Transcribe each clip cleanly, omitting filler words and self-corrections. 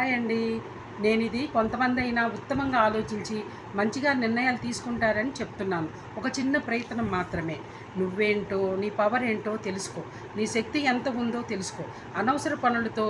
Hi అండి. నేనిది కొంతమంది అయినా ఉత్తమంగా ఆలోచించి మంచిగా నిర్ణయాలు తీసుకుంటారని చెప్తున్నాను. ఒక చిన్న ప్రయత్నం మాత్రమే. నువ్వేంటో, నీ పవర్ ఏంటో తెలుసుకో. నీ శక్తి ఎంత ఉందో తెలుసుకో. అనవసర పనులతో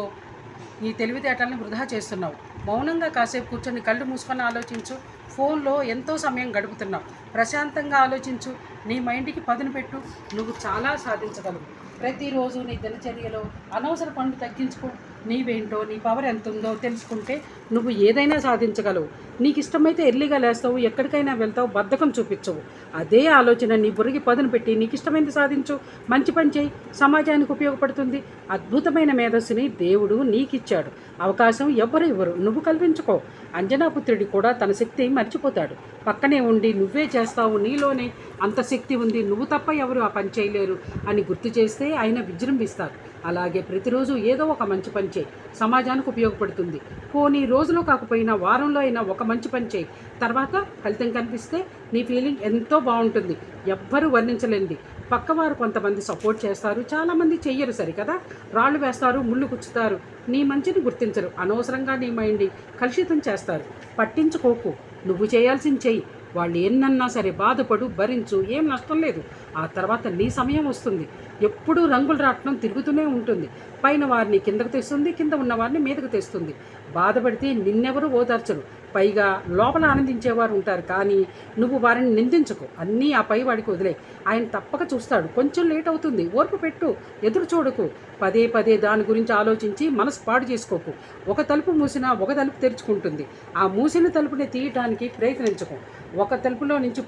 నీ తెలివితేటలను వృధా చేస్తున్నావు. మౌనంగా కాసేపు కూర్చొని కళ్ళు మూసుకొని ఆలోచించు. ఫోన్లో ఎంతో సమయం గడుపుతున్నావు. ప్రశాంతంగా ఆలోచించు. నీ మైండ్కి పదును పెట్టు. నువ్వు చాలా సాధించగలవు. ప్రతిరోజు నీ దినచర్యలో అనవసర పనులు తగ్గించుకో. నీవేంటో, నీ పవర్ ఎంత ఉందో తెలుసుకుంటే నువ్వు ఏదైనా సాధించగలవు. నీకు ఇష్టమైతే ఎర్లీగా లేస్తావు, ఎక్కడికైనా వెళ్తావు, బద్ధకం చూపించవు. అదే ఆలోచన నీ బుర్రకి పదును పెట్టి నీకు ఇష్టమైంది సాధించు. మంచి పని చేయి, సమాజానికి ఉపయోగపడుతుంది. అద్భుతమైన మేధస్సుని దేవుడు నీకిచ్చాడు. అవకాశం ఎవ్వరు ఇవ్వరు, నువ్వు కల్పించుకో. అంజనాపుత్రుడి కూడా తన శక్తి మర్చిపోతాడు. పక్కనే ఉండి నువ్వే చేస్తావు, నీలోనే అంత శక్తి ఉంది, నువ్వు తప్ప ఎవరు ఆ పని చేయలేరు అని గుర్తు చేస్తే ఆయన విజృంభిస్తారు. అలాగే ప్రతిరోజు ఏదో ఒక మంచి పని చేయి, సమాజానికి ఉపయోగపడుతుంది. పోనీ రోజులో కాకపోయినా వారంలో అయినా ఒక మంచి పని చేయి. తర్వాత ఫలితం కనిపిస్తే నీ ఫీలింగ్ ఎంతో బాగుంటుంది. ఎవ్వరూ వర్ణించలేంది. పక్కవారు కొంతమంది సపోర్ట్ చేస్తారు, చాలామంది చెయ్యరు. సరికదా, రాళ్ళు వేస్తారు, ముళ్ళు గుచ్చుతారు, నీ మంచిని గుర్తించరు. అనవసరంగా నీ మైండ్ని కలుషితం చేస్తారు. పట్టించుకోకు, నువ్వు చేయాల్సింది చెయ్యి. వాళ్ళు ఎన్నన్నా సరే బాధపడు, భరించు, ఏం నష్టం లేదు. ఆ తర్వాత నీ సమయం వస్తుంది. ఎప్పుడూ రంగులు రాట్నం తిరుగుతూనే ఉంటుంది. పైన వారిని కిందకు తెస్తుంది, కింద ఉన్న వారిని మీదకు తెస్తుంది. బాధపడితే నిన్నెవరూ ఓదార్చరు. పైగా లోపల ఆనందించేవారు ఉంటారు. కానీ నువ్వు వారిని నిందించకు. అన్నీ ఆ పై వాడికి వదిలే. ఆయన తప్పక చూస్తాడు. కొంచెం లేట్ అవుతుంది, ఓర్పు పెట్టు, ఎదురు చూడకు. పదే పదే దాని గురించి ఆలోచించి మనసు పాడు చేసుకోకు. ఒక తలుపు మూసినా ఒక తలుపు తెరుచుకుంటుంది. ఆ మూసిన తలుపుని తీయటానికి ప్రయత్నించకు. ఒక తలుపులో నుంచి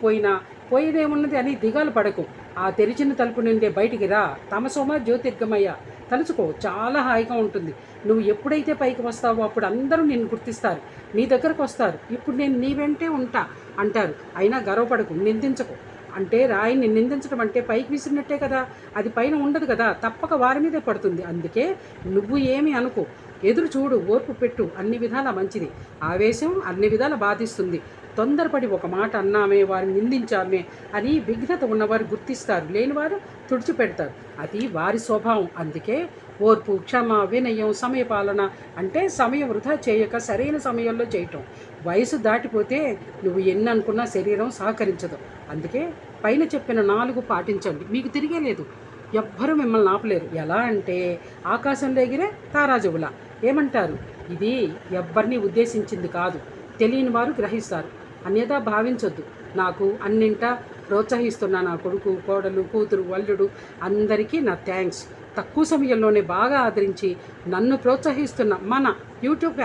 పోయేదేమున్నది అని దిగాలు పడకు. ఆ తెరిచిన తలుపు నుండే బయటికి రా. తమసోమ జ్యోతిర్గమయ్య తలుచుకో, చాలా హాయిగా ఉంటుంది. నువ్వు ఎప్పుడైతే పైకి వస్తావో అప్పుడు అందరూ నిన్ను గుర్తిస్తారు, నీ దగ్గరకు వస్తారు. ఇప్పుడు నేను నీ వెంటే ఉంటా అంటారు. అయినా గర్వపడకు, నిందించకు. అంటే రాయిని నిందించడం అంటే పైకి విసిరినట్టే కదా, అది పైన ఉండదు కదా, తప్పక వారి మీదే పడుతుంది. అందుకే నువ్వు ఏమి అనుకో, ఎదురు చూడు, ఓర్పు పెట్టు. అన్ని విధాల మంచిది. ఆవేశం అన్ని విధాల బాధిస్తుంది. తొందరపడి ఒక మాట అన్నామే, వారిని నిందించామే అని విఘ్నత ఉన్నవారు గుర్తిస్తారు, లేనివారు తుడిచిపెడతారు. అది వారి స్వభావం. అందుకే ఓర్పు, క్షమ, వినయం, సమయపాలన అంటే సమయం వృధా చేయక సరైన సమయంలో చేయటం. వయసు దాటిపోతే నువ్వు ఎన్ని అనుకున్నా శరీరం సహకరించదు. అందుకే పైన చెప్పిన 4 పాటించండి, మీకు తిరిగే లేదు. ఎవ్వరూ మిమ్మల్ని ఆపలేరు. ఎలా అంటే ఆకాశంలో ఎగిరే తారాజువులా. ఏమంటారు? ఇది ఎవ్వరిని ఉద్దేశించింది కాదు, తెలియని వారు గ్రహిస్తారు. అన్యథా భావించొద్దు. నాకు అన్నింటా ప్రోత్సహిస్తున్న నా కొడుకు, కోడలు, కూతురు, అల్లుడు అందరికీ నా థ్యాంక్స్. తక్కువ సమయంలోనే బాగా ఆదరించి నన్ను ప్రోత్సహిస్తున్న మన యూట్యూబ్